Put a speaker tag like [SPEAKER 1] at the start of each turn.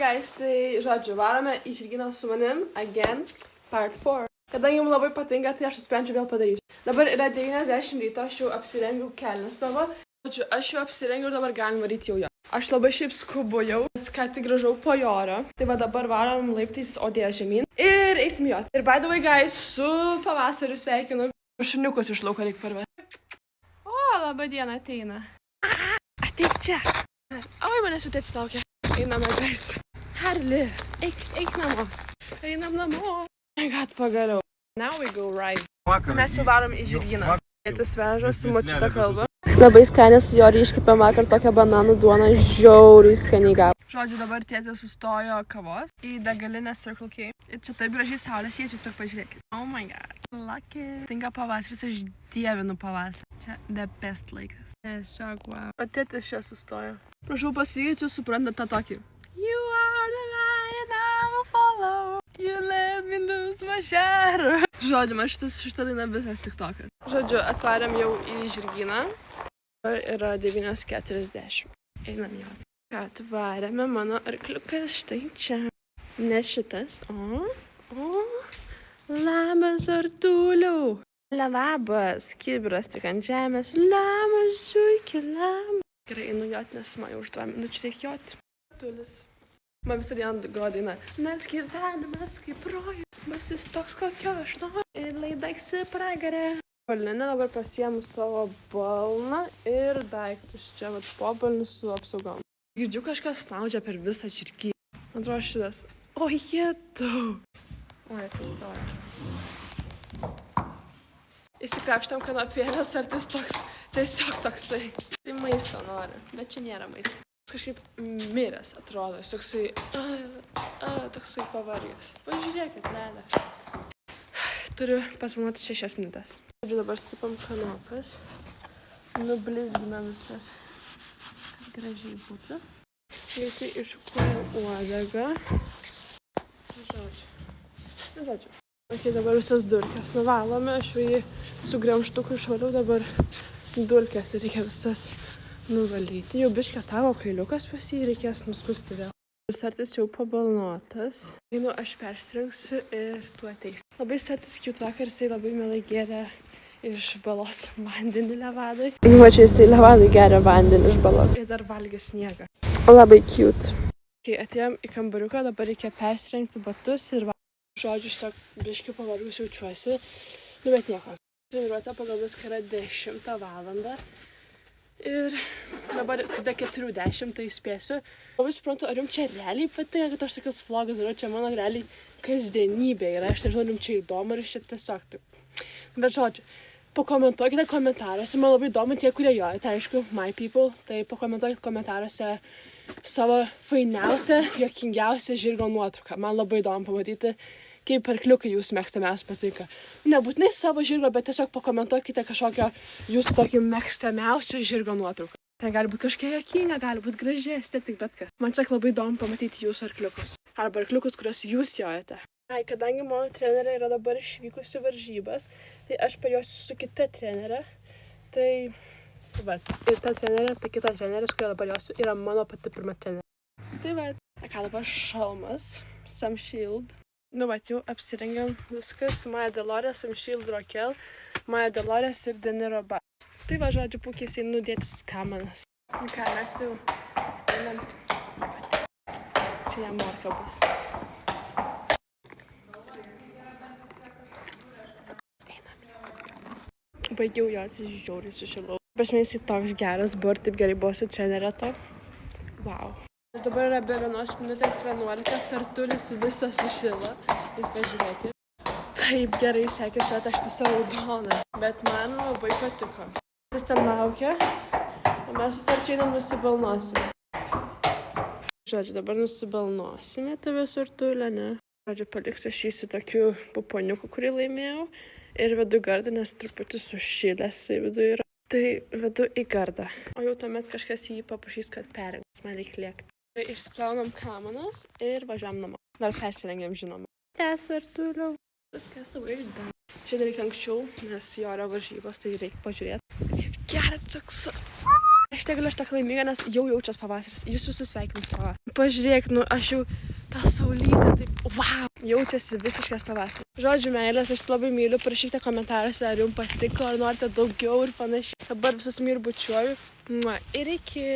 [SPEAKER 1] guys, tai žodžiu, varome į žirgyną su manim, again, part 4. Kadangi jums labai patinka, tai aš nusprendžiu vėl padarysiu. Dabar yra 90 ryto, aš jau apsirengiau kelnes savo. Žodžiu, aš jau apsirengiau ir dabar galim varyti jau jo. Aš labai šiaip skubu jau, ką tik grįžau po Jorą. Tai va dabar varom laiptais Odėja žemyn ir eisim jo. Ir by the way, guys, su pavasariu sveikinu. Šuniukus iš lauko reikia parvesti. O, laba diena ateina. Ateik čia. Oi, manęs jau tėtis laukia. Einame, guys. Harli, eik namo. Einam namo. My God, pagaliau. Now we go right. Mes jau varom į žirgyną. Tėtis veža su močiute kalba. Labai skaniai su Jori iškepėm vakar tokią bananų duoną, žiauriai skaniai gavo. Žodžiu, dabar tėtis sustojo kavos į degalinę Circle K. Ir čia taip gražiai saulė šviečia, tiesiog pažiūrėkit. Oh my God. Lucky. Tinka pavasaris, aš dievinu pavasarį. Čia the best laikas. Tiesiog wow. O tėtis čia sustojo. Prašau pasakyti, jūs suprantate tą tokį. You are the light and I will follow. You let me lose my shadow. Žodžiu, man šitą dainą visas tiktokas. Žodžiu, atvarėm jau į žirgyną. Yra 9:40. Einam jau. Atvarėme mano arkliukas štai čia. Ne šitas, o. Labas artuliau. Labas, kibiras tik ant žemės. Labas, žiūrėk, labas. Gerai, einu jot, nes man jau už 2 minučių reikia jot. Artulis. Man visą dieną groja daina. Mes gyvenimas kaip rojus. Bus jis toks, kokio aš noriu. Ir laidaiksi pragarė. Balninę dabar pasiėmu savo balną ir daiktus. Čia vat pobalnis su apsaugom. Girdžiu kažkas snaudžia per visą žirgyną. Man atrodo šitas. O jėdau. Oi, atsistoja. Įsikrapštam kanapėlės, ar tas toks, tiesiog toksai. Tai maisto nori, bet čia nėra maisto. Kažkaip miręs atrodo, jis toksai pavargęs. Pažiūrėkit, lelė. Turiu pasumuoti 6 minutės. Dabar stipam kanopas. Nublizginam visas, kad gražiai būtų. Greitai iškuoju uodegą. Žodžiu. Ok, dabar visas dulkes nuvalome. Aš jau jį su gremžtuku išvaliau, dabar dulkes reikia visas nuvalyti. Jau biškio tavo kailiukas pas jį reikės nuskusti vėl. Sartis jau pabalnotas. Einu, aš persirengsiu ir tu ateisi. Labai sartis cute vakar, jisai labai mielai gėrė iš balos vandenį levadai. Va čia jisai levadai geria vandenį iš balos. Ir dar valgė sniegą. Labai cute. Kai atėjom į kambariuką, dabar reikia persirengti batus ir žodžiu, šitą biškių pavargus jaučiuosi. Nu, bet nieko. Treniruotė pagal viską yra 10 valandą. Ir dabar be 4:10 tai spėsiu. Labai suprantu, ar jums čia realiai patinka, kad aš tokius vlogus darau, čia mano realiai kasdienybė yra. Aš nežinau, ar jums čia įdomu, ar iš čia tiesiog taip. Bet žodžiu, pakomentuokite komentaruose, man labai įdomu tie, kurie jojate, aišku, my people. Tai pakomentuokite komentaruose savo fainiausią, juokingiausią žirgo nuotrauką. Man labai įdomu pamatyti, kaip arkliukai jūsų mėgstamiausia patinka. Nebūtinai savo žirgo, bet tiesiog pakomentuokite kažkokio jūsų tokį mėgstamiausio žirgo nuotrauką. Tai gali būti kažkiek juokinga, gali būti graži, estetik, bet kas. Man čia labai įdomu pamatyti jūsų arkliukus. Arba arkliukus, kuriuos jūs jojate. Ai, kadangi mano trenerė yra dabar išvykusi varžybas, tai aš pajosiu su kita trenerė. Tai va, ir ta trenerė, tai kita treneris, kuria dabar josiu, yra mano pati pirma trenerė. Tai va, ką dabar šalmas, Some Shield. Nu, va, jau apsirengiam viskas. Maya Delores, Some Shield, Rokel, Maya Delores ir Deniro Bar. Tai va, žodžiu, puikiai nudėtis kamanas. Ką, mes jau einam. Čia jam morka bus. Einam jau. Baigiau jos žiauriai sušilau. Prasme, jisai toks geras, buvo ir taip gerai buvo su trenerė ta. Wow. Dabar yra be 1:11, Artulis visas sušilo. Jūs pažiūrėkit. Taip gerai sekėsi, aš visą raudoną. Bet man labai patiko. Jis ten laukia. O mes su Sarčiai nusibalnosime. Žodžiu, dabar nusibalnosime tave su Artulė, ne? Žodžiu, paliksiu šį su tokiu puponiuku, kurį laimėjau. Ir vedu gardą, nes truputį sušilęs į vidų yra. Tai vedu į gardą. O jau tuomet kažkas jį paprašys, kad perrengs. Man reikia liekti. Išsiplaunam kamanas ir važiuojam namo. Dar persirengėm, žinoma. Tęsiu ir toliau. Viskas vaizda. Šiandien reikia anksčiau, nes jo yra varžybos, tai reikia pažiūrėti. Kaip gerai toks. aš tegaliu aš tak laiminga, nes jau jaučias pavasaris. Jūs visus sveikinu su pavasariu. Pažiūrėk, nu aš jau tą saulytę, taip, wow, jaučiasi visiškas pavasaris. Žodžiu, meilės, aš labai myliu, parašykite komentaruose, ar jums patiko, ar norite daugiau ir panašiai. Dabar visus myliu bučiuoju. Ir iki.